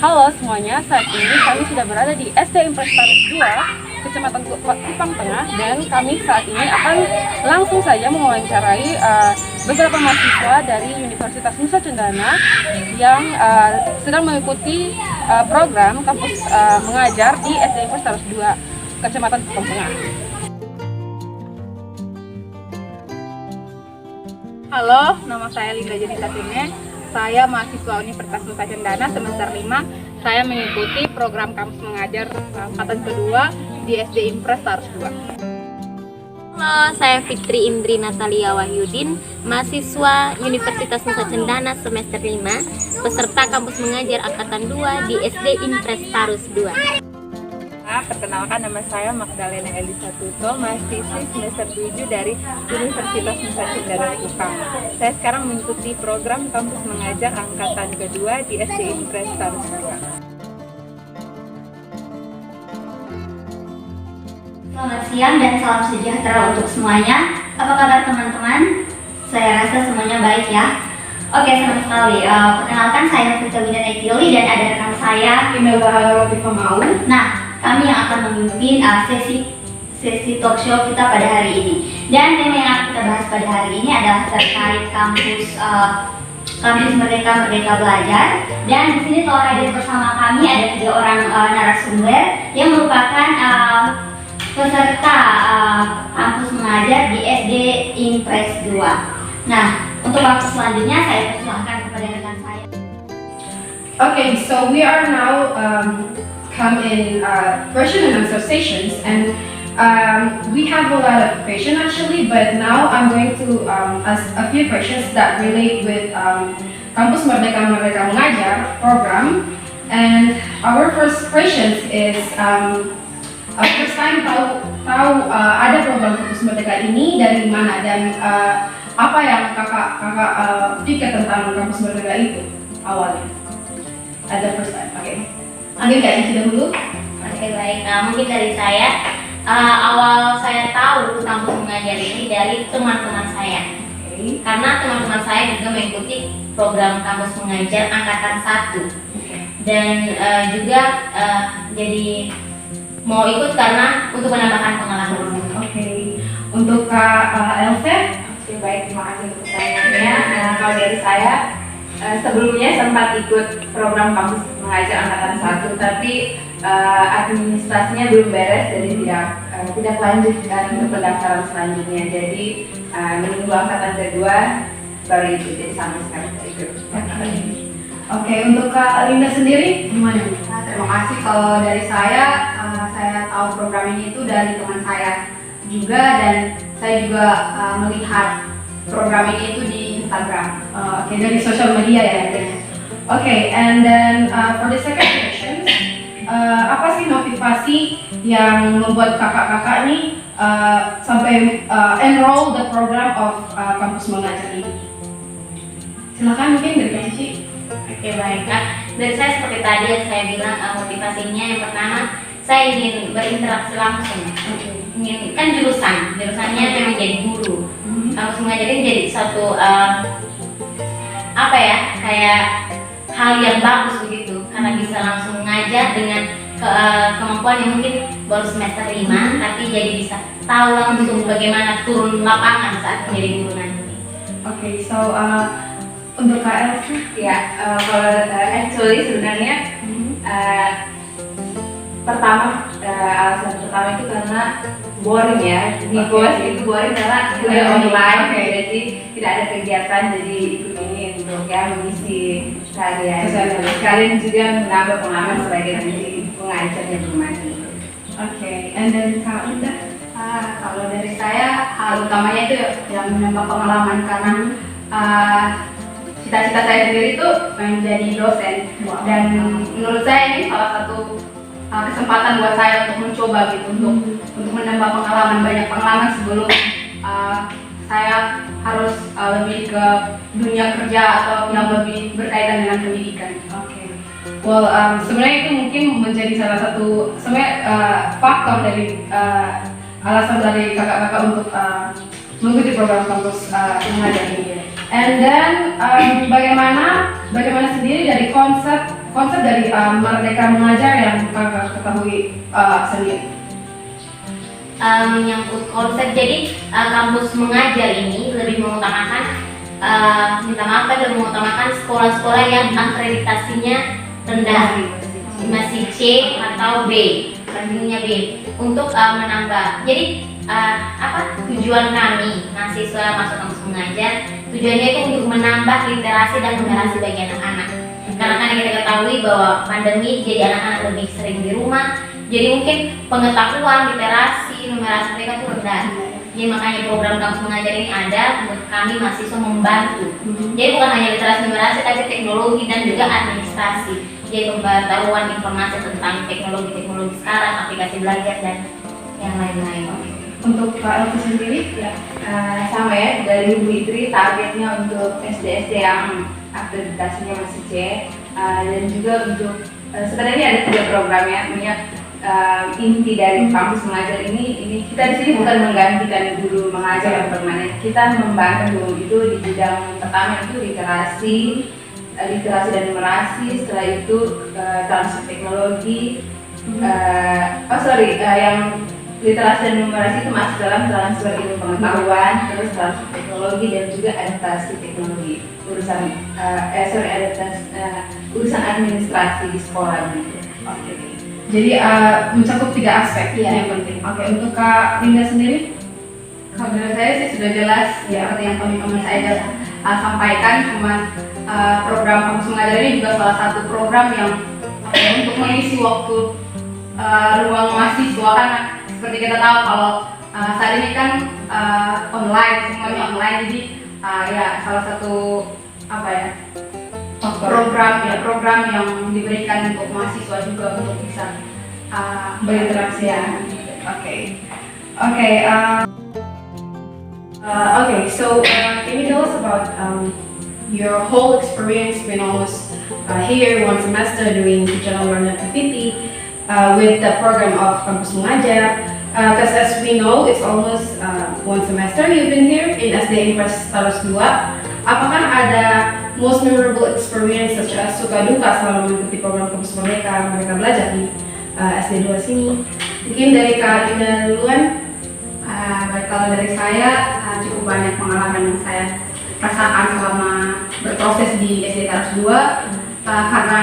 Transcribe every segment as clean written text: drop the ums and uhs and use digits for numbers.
Halo semuanya, saat ini kami sudah berada di SD Impres Tarus 2, Kecamatan Kupang Tengah, dan kami saat ini akan langsung saja mewawancarai beberapa mahasiswa dari Universitas Nusa Cendana yang sedang mengikuti program kampus mengajar di SD Impres Tarus 2, Kecamatan Kupang Tengah. Halo, nama saya Linda Jeni Satine. Saya mahasiswa Universitas Nusa Cendana semester 5. Saya mengikuti program kampus mengajar angkatan kedua di SD Impres Tarus 2. Halo, saya Fitri Indri Natalia Wahyudin, mahasiswa Universitas Nusa Cendana semester 5, peserta kampus mengajar angkatan 2 di SD Impres Tarus 2. Perkenalkan, nama saya Magdalena Elisa Tuto, mahasiswi semester 7 dari Universitas Nusa Cendana Kupang. Saya sekarang mengikuti program kampus mengajar angkatan kedua di SD Impres Tarus 2. Selamat siang dan salam sejahtera untuk semuanya. Apa kabar teman-teman? Saya rasa semuanya baik ya. Oke, senang sekali. Perkenalkan, saya Nafita Widanaitili dan ada rekan saya Indah Latifah Mau. Nah, kami yang akan memimpin sesi talk show kita pada hari ini. Dan tema yang akan kita bahas pada hari ini adalah terkait kampus Merdeka Belajar. Dan di sini telah hadir bersama kami ada 3 orang narasumber yang merupakan peserta kampus mengajar di SD Impres 2. Nah, untuk waktu selanjutnya saya persilahkan kepada rekan saya. Okay, so we are now come in question and answer sessions, and we have a lot of questions actually, but now I'm going to ask a few questions that relate with Kampus Merdeka Mengajar program. And our first question is first time tahu ada program Kampus Merdeka ini dari mana, dan apa yang kakak pikir tentang Kampus Merdeka itu awalnya? Ada first time, oke. Mungkin Kak Cici dahulu. Oke, baik. Mungkin dari saya, awal saya tahu kampus mengajar ini dari teman-teman saya. Karena teman-teman saya juga mengikuti program kampus mengajar angkatan 1. Dan juga jadi mau ikut karena untuk menambahkan pengalaman. Oke. Untuk Kak Elsa? Oke, baik, terima kasih untuk pertanyaannya. Kalau dari saya, sebelumnya sempat ikut program kampus mengajar angkatan 1, tapi administrasinya belum beres, jadi tidak lanjutkan untuk pendaftaran selanjutnya. Jadi menunggu angkatan kedua baru itu, jadi sampai sekarang ikut. Oke, untuk Kak Linda sendiri gimana? Terima kasih. Kalau dari saya tahu program ini itu dari teman saya juga, dan saya juga melihat program ini itu di Instagram. Oke, dari sosial media ya. Oke, and then for the second question, apa sih motivasi yang membuat kakak-kakak nih sampai enroll the program of kampus mengajar ini? Silakan, mungkin dari Kak Cici. Oke, baik. Dari saya seperti tadi yang saya bilang, motivasinya yang pertama saya ingin berinteraksi langsung. Kan jurusannya memang jadi guru. Kampus mengajar ini jadi satu kayak hal yang bagus begitu, karena bisa langsung mengajar dengan kemampuan yang mungkin baru semester 5, tapi jadi bisa tahu langsung bagaimana turun lapangan saat menjadi guru nanti. Oke, so untuk Kak Elsa? Ya, kalau actually sebenarnya alasan pertama itu karena boring ya. Di bos itu boring karena kuliah online, jadi tidak ada kegiatan, jadi ikut ini untuk mengisi harian. Sekalian juga menambah pengalaman sebagai pengajar yang bermaju. Oke, and then Kak Linda? Kalau dari saya, hal utamanya itu yang menambah pengalaman, karena cita-cita saya sendiri itu menjadi dosen. Dan menurut saya ini salah satu kesempatan buat saya untuk mencoba gitu, untuk menambah banyak pengalaman sebelum saya harus lebih ke dunia kerja atau yang lebih berkaitan dengan pendidikan. Oke. Well, sebenarnya itu mungkin menjadi salah satu faktor dari alasan dari kakak-kakak untuk mengikuti program kampus mengajar ini. And then bagaimana sendiri dari konsep konsep dari Merdeka Mengajar yang kakak ketahui sendiri? Menyangkut konsep, jadi kampus mengajar ini lebih mengutamakan minta maaf kan, lebih mengutamakan sekolah-sekolah yang akreditasinya rendah, masih C atau B, rantingnya B, untuk menambah. Jadi tujuan kami mahasiswa masuk kampus mengajar, tujuannya itu untuk menambah literasi dan numerasi bagi anak-anak. Karena kan kita ketahui bahwa pandemi, jadi anak-anak lebih sering di rumah, jadi mungkin pengetahuan literasi numerasi mereka itu rendah. Jadi makanya program kampus mengajar ini ada untuk kami mahasiswa membantu. Jadi bukan hanya literasi numerasi, tapi teknologi dan juga administrasi. Jadi pengetahuan informasi tentang teknologi sekarang, aplikasi belajar dan yang lain-lain. Untuk Kak Elvi sendiri? Ya, sama ya, dari Bu Itri targetnya untuk SD-SD yang akreditasinya masih C, dan juga untuk sebenarnya ada 3 program ya, inti dari kampus mengajar ini kita di sini bukan menggantikan guru mengajar yang permanen, kita membantu itu di bidang pertama itu literasi dan numerasi, setelah itu transfer teknologi, yang literasi dan numerasi itu masuk dalam transfer ilmu pengetahuan, terus transfer teknologi dan juga adaptasi teknologi, urusan administrasi di sekolah gitu. Oke. Jadi mencakup 3 aspek yang penting. Oke, untuk Kak Linda sendiri? Kalau menurut saya sih sudah jelas ya, seperti yang teman-teman saya sampaikan, cuman program kampus mengajar ini juga salah satu program yang untuk mengisi waktu ruang mahasiswa, kan seperti kita tahu kalau saat ini kan online, semuanya online, jadi ya salah satu program yang diberikan untuk mahasiswa juga untuk bisa Berinteraksi ya. Okay, so can you tell us about your whole experience when almost here 1 semester doing digital learning activity with the program of Kampus Mengajar? Because as we know, it's almost 1 semester you've been here in SD Impres Taurus 2. Apakah ada most memorable experience such as suka duka selama mengikuti program Kampus Merdeka Belajar di SD 2 sini? Mungkin dari Kak Linda duluan. Baik, kalau dari saya cukup banyak pengalaman yang saya rasakan selama berproses di SD Taurus 2, karena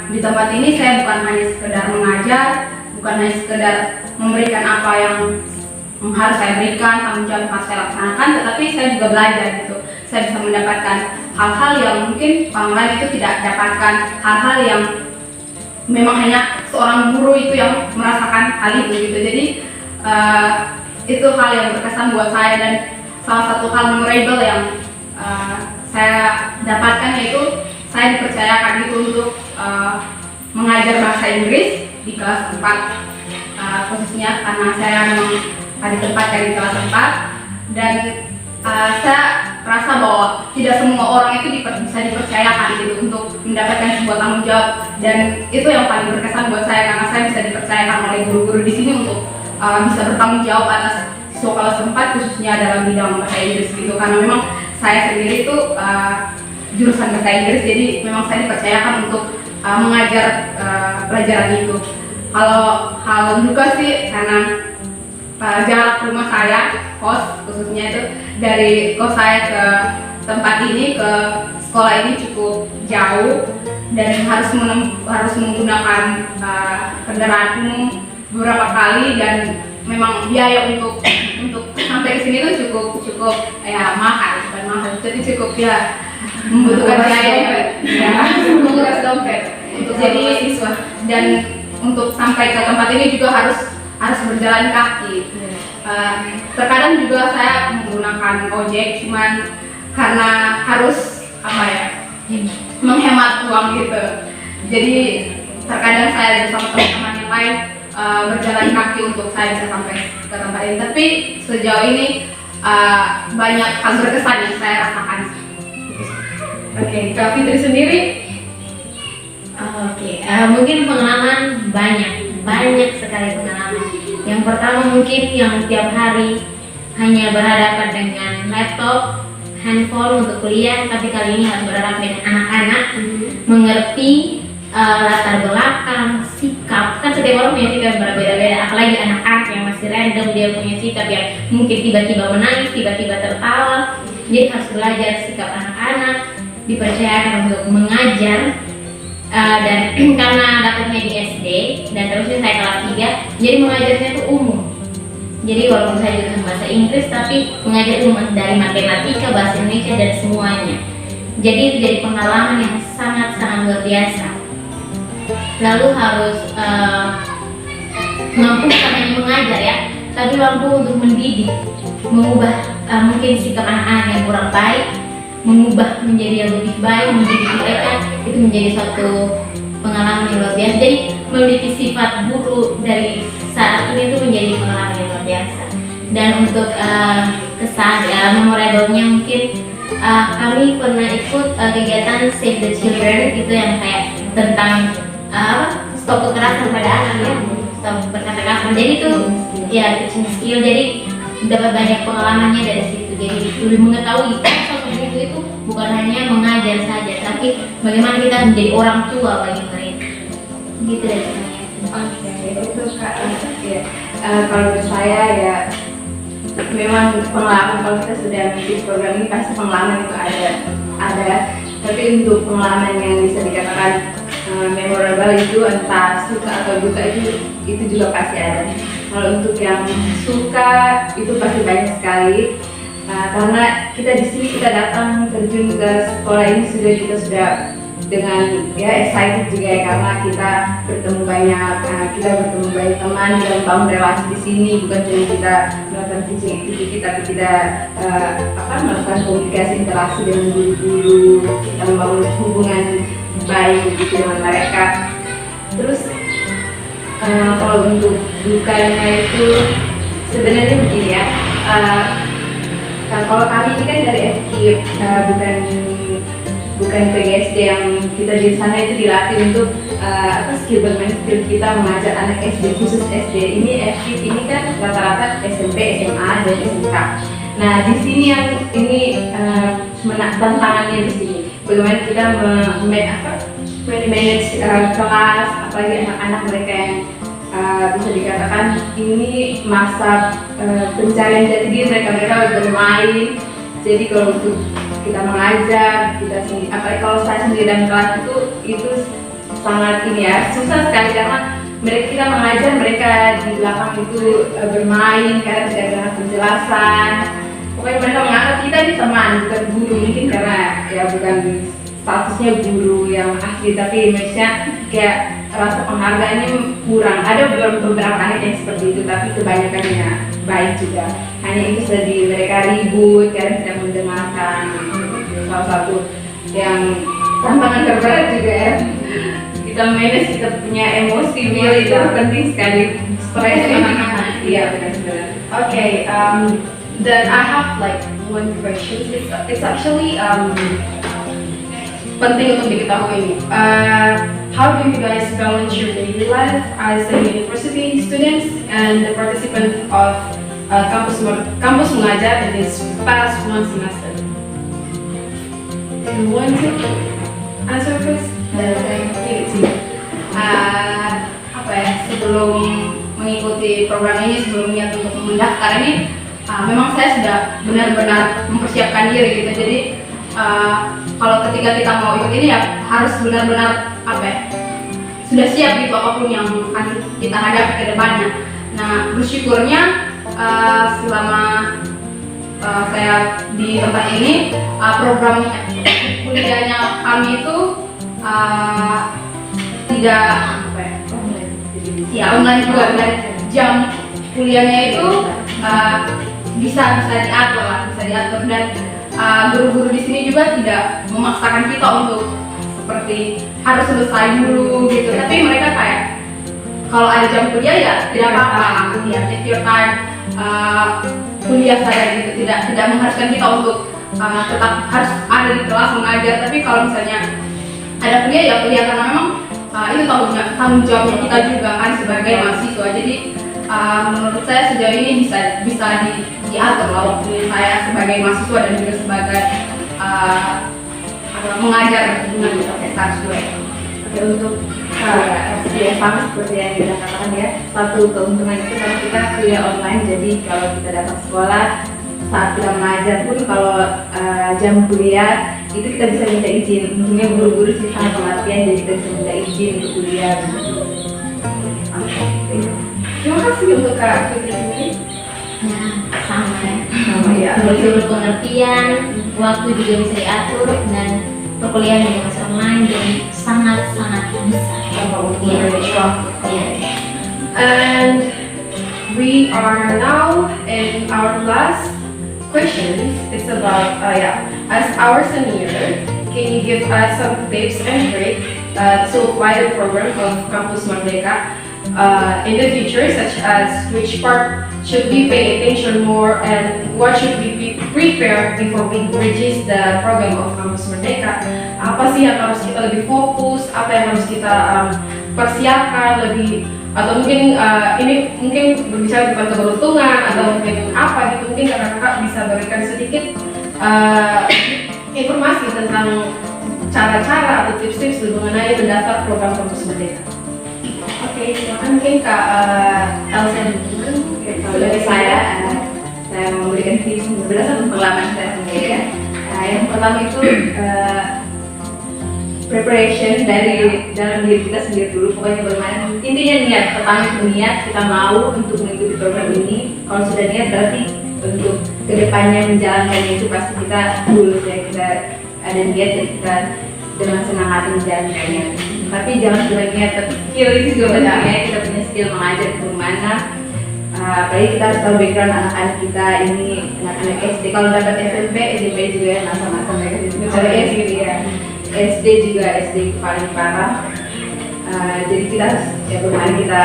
di tempat ini saya bukan hanya sekedar mengajar, bukan hanya sekedar memberikan apa yang harus saya berikan, tanggung jawab yang harus saya laksanakan, tetapi saya juga belajar gitu. Saya bisa mendapatkan hal-hal yang mungkin orang lain itu tidak dapatkan, hal-hal yang memang hanya seorang guru itu yang merasakan hal itu gitu. Jadi itu hal yang berkesan buat saya, dan salah satu hal memorable yang saya dapatkan yaitu saya dipercayakan itu untuk mengajar bahasa Inggris di kelas 4, khususnya karena saya memang ditempatkan di kelas 4, dan saya rasa bahwa tidak semua orang itu bisa dipercayakan gitu untuk mendapatkan sebuah tanggung jawab, dan itu yang paling berkesan buat saya karena saya bisa dipercayakan oleh guru-guru di sini untuk bisa bertanggung jawab atas siswa kelas 4 khususnya dalam bidang bahasa Inggris gitu, karena memang saya sendiri itu jurusan bahasa Inggris, jadi memang saya dipercayakan untuk mengajar pelajaran itu. Kalau hal duka sih karena jarak rumah saya, kos khususnya itu dari kos saya ke tempat ini, ke sekolah ini cukup jauh, dan harus menggunakan kendaraan umum beberapa kali, dan memang biaya untuk sampai ke sini tuh cukup ya mahal, bukan mahal, jadi cukup ya membutuhkan biaya, ya menguras dompet untuk jadi siswa, dan untuk sampai ke tempat ini juga harus berjalan kaki. Terkadang juga saya menggunakan ojek, cuman karena harus menghemat uang gitu. Jadi terkadang saya bersama teman-teman yang lain berjalan kaki untuk saya bisa sampai ke tempat ini. Tapi sejauh ini banyak hal berkesan yang saya rasakan. Oke, Kak Fitri sendiri? Mungkin pengalaman banyak sekali pengalaman. Yang pertama mungkin yang tiap hari hanya berhadapan dengan laptop, handphone untuk kuliah, tapi kali ini harus berhadapan dengan anak-anak, mengerti latar belakang, sikap. Kan setiap orang punya sikap berbeda-beda, apalagi anak-anak yang masih random, dia punya sikap yang mungkin tiba-tiba menangis, tiba-tiba tertawa. Jadi harus belajar sikap anak-anak, dipercayakan untuk mengajar. Dan karena dapetnya di SD dan terusnya saya kelas 3, jadi mengajarnya itu umum. Jadi walaupun saya jurusan bahasa Inggris, tapi mengajar umum dari matematika, bahasa Indonesia dan semuanya. Jadi itu jadi pengalaman yang sangat-sangat luar biasa. Lalu harus mampu bukan hanya mengajar ya, tapi mampu untuk mendidik, mengubah mungkin sikap anak-anak yang kurang baik, mengubah menjadi yang lebih baik, mendidik mereka. Itu menjadi suatu pengalaman yang luar biasa. Jadi memiliki sifat guru dari saat ini itu menjadi pengalaman yang luar biasa. Dan untuk kesan memorable-nya mungkin kami pernah ikut kegiatan Save the Children, itu yang kayak tentang stop kekerasan pada anak ya, stop berkata kasar. Jadi itu ya teaching skill, jadi dapat banyak pengalamannya dari situ. Jadi lebih mengetahui sosok guru itu bukan hanya mengajar saja, tapi bagaimana kita menjadi orang tua bagi mereka. Gitu dari saya. Oke, itu Kak. Ya. Kalau menurut saya ya memang pengalaman, kalau kita sudah mengikuti program ini pasti pengalaman itu ada. Tapi untuk pengalaman yang bisa dikatakan memorable itu entah suka atau duka itu juga pasti ada. Kalau untuk yang suka itu pasti banyak sekali. Karena kita di sini kita datang terjun ke sekolah ini kita sudah dengan ya excited juga ya, karena kita bertemu banyak teman dan bangun relasi di sini, bukan cuma kita melakukan teaching activity tapi kita melakukan komunikasi interaksi dengan guru-guru, kita membangun hubungan baik gitu dengan mereka. Terus kalau untuk dukanya itu sebenarnya begini ya, kalau kami ini kan dari FKIP, bukan PGSD yang kita di sana itu dilatih untuk bermain skill kita mengajar anak SD, khusus SD. Ini FKIP ini kan rata-rata SMP, SMA dan SMK. Nah di sini yang ini tantangannya di sini, bagaimana kita manage kelas, apalagi anak-anak mereka yang bisa dikatakan ini masa pencarian jati diri mereka bermain. Jadi kalau untuk kita mengajar, kita sendiri, apalagi kalau saya sendiri dan kelas itu sangat ini ya, susah sekali karena kita mengajar mereka di belakang itu bermain karena tidak ada penjelasan. Pokoknya mereka menganggap kita ini teman, bukan guru, mungkin karena ya bukan statusnya guru yang asli, tapi maksudnya kayak rasa penghargaannya kurang. Ada beberapa anak yang seperti itu, tapi kebanyakannya baik juga. Hanya itu sedih, mereka ribut karena tidak mendengarkan. Salah satu yang tantangan terberat juga ya, kita manage, kita punya emosi, itu penting sekali. Stres anak-anak. Iya benar-benar. Okay, then I have like one question. It's actually penting untuk diketahui ini. How do you guys balance your daily life as a university students and the participant of kampus mengajar in this past one semester? Do you want to answer first? Apa ya, sebelum mengikuti program ini, sebelum niat untuk mendaftar ini, memang saya sudah benar-benar mempersiapkan diri gitu. Jadi kalau ketika kita mau ikut ini ya harus benar-benar sudah siap gitu apapun yang akan kita hadapi ke depannya. Nah bersyukurnya selama saya di tempat ini, program kuliahnya kami itu tidak online juga, dan jam kuliahnya itu bisa diatur dan guru-guru di sini juga tidak memaksakan kita untuk seperti harus selesai dulu gitu. Tapi mereka kayak kalau ada jam kuliah ya tidak apa-apa, ya take your time, kuliah saja gitu. Tidak mengharuskan kita untuk tetap harus ada di kelas mengajar. Tapi kalau misalnya ada kuliah ya kuliah, karena memang itu tanggung jawabnya kita juga kan sebagai mahasiswa. Jadi menurut saya sejauh ini bisa diatur lah waktu saya sebagai mahasiswa dan juga sebagai mengajar dengan S2. Ya, untuk ya sama seperti yang kita katakan ya, satu keuntungan itu kalau kita kuliah online, jadi kalau kita datang sekolah saat kita mengajar pun kalau jam kuliah itu kita bisa minta izin. Untungnya guru-guru sih sangat pengertian, jadi kita bisa minta izin untuk kuliah. Terima kasih untuk Kak Putri ini. Ya, sama ya. Sama ya. Betul pengertian, waktu juga bisa diatur dan perkuliahan juga masih online, jadi sangat-sangat bisa. Iya. And we are now in our last questions. It's about as our senior, can you give us some tips and tricks to apply the program of Campus Merdeka in the future, such as which part should we pay attention more and what should we be prepared before we register the program of Campus Merdeka? Apa sih yang harus kita lebih fokus? Apa yang harus kita persiapkan lebih? Atau mungkin ini mungkin berbicara bukan keberuntungan atau mungkin apa gitu, mungkin kakak-kakak bisa berikan sedikit informasi tentang cara-cara atau tips-tips mengenai mendaftar program Kampus Merdeka. Oke, silakan mungkin Kak Elsa dulu. Kalau dari saya memberikan tips berdasarkan pengalaman saya sendiri ya. Yang pertama itu preparation dari dalam diri kita sendiri dulu. Pokoknya bagaimana intinya niat, pertama itu niat kita mau untuk mengikuti program ini. Kalau sudah niat berarti untuk kedepannya menjalankannya itu pasti kita lulus ya, kita ada niat dan kita dengan senang hati menjalankannya. Tapi jangan cuma niat, tapi skill itu juga penting ya. Kita punya skill mengajar ke mana. Apalagi kita harus tahu background anak-anak kita ini, anak-anak SD. Kalau dapat SMP juga ya, masa-masa mereka di sini. Kalau SD ya, SD juga SD paling parah. Jadi kita harus ya bagaimana kita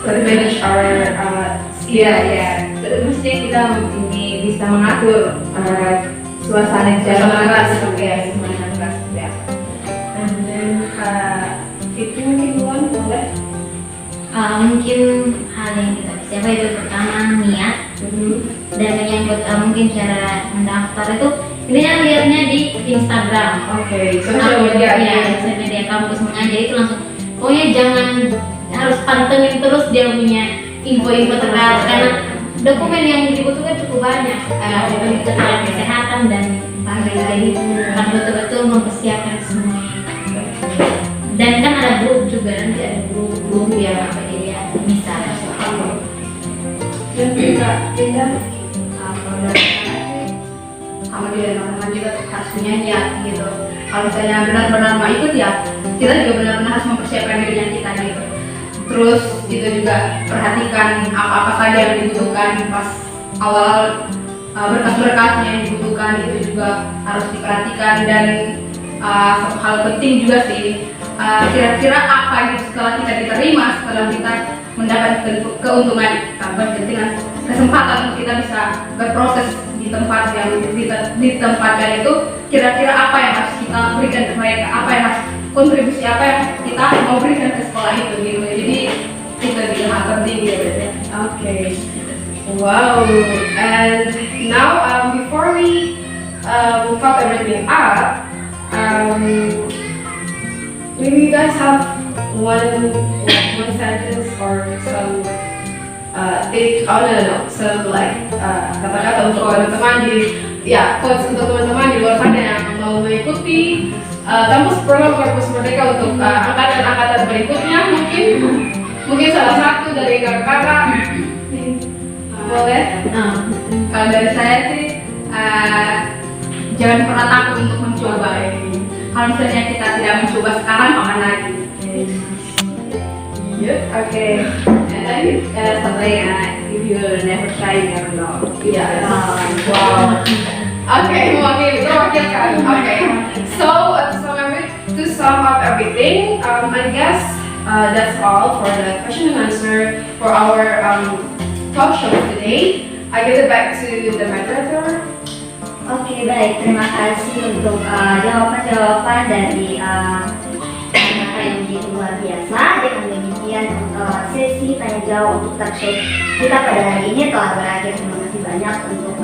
manage our skill. Ya, mestinya kita ini bisa mengatur suasana jalan kelas ya, suasana kelas ya. And then itu mungkin duluan boleh. Mungkin hal yang kita persiapkan itu pertama niat, dan menyangkut mungkin cara mendaftar itu intinya lihatnya di Instagram. Oke, sosial media ya, sosial media kampus mengajar itu langsung. Pokoknya jangan harus pantengin terus dia punya info-info terbaru karena dokumen yang dibutuhkan cukup banyak. Dokumen keterangan kesehatan dan jadi harus betul-betul mempersiapkan semua. Dan kan ada grup juga, nanti ada grup yang apa jadi ya bisa. Dan kita pindah Kalau dari saya sih sama dia teman-teman juga harus punya niat gitu. Kalau misalnya benar-benar mau ikut ya kita juga benar-benar harus mempersiapkan dirinya kita gitu. Terus itu juga perhatikan apa-apa saja yang dibutuhkan pas awal, berkas-berkasnya yang dibutuhkan itu juga harus diperhatikan. Dan satu hal penting juga sih, kira-kira apa gitu setelah kita diterima, setelah kita mendapatkan keuntungan, dengan kesempatan untuk kita bisa berproses di tempat yang ditempatkan itu, kira-kira apa yang harus kita berikan ke mereka, apa yang harus kontribusi apa yang kita mau berikan ke sekolah itu gitu. Jadi itu juga hal penting gitu. Okay. Wow. And now, before we wrap everything up, maybe you guys have one sentence or some tip. Oh no. So like kata-kata untuk teman-teman quotes untuk teman-teman di luar sana yang mau mengikuti program Kampus Merdeka untuk angkatan-angkatan berikutnya, mungkin salah satu dari kakak-kakak boleh. Kalau dari saya sih jangan pernah takut untuk mencoba. Kalau misalnya kita tidak mencoba sekarang, kapan lagi? Okay. And then something if you never try, you never know. Yes. Wow. Okay, mewakilkan. Okay. So to sum up everything, I guess that's all for the question and answer for our talk show today. I give it back to the moderator. Oke, baik. Terima kasih untuk jawaban-jawaban dari kakak yang begitu luar biasa. Dengan demikian sesi tanya jawab untuk talk show kita pada hari ini telah berakhir. Terima kasih banyak untuk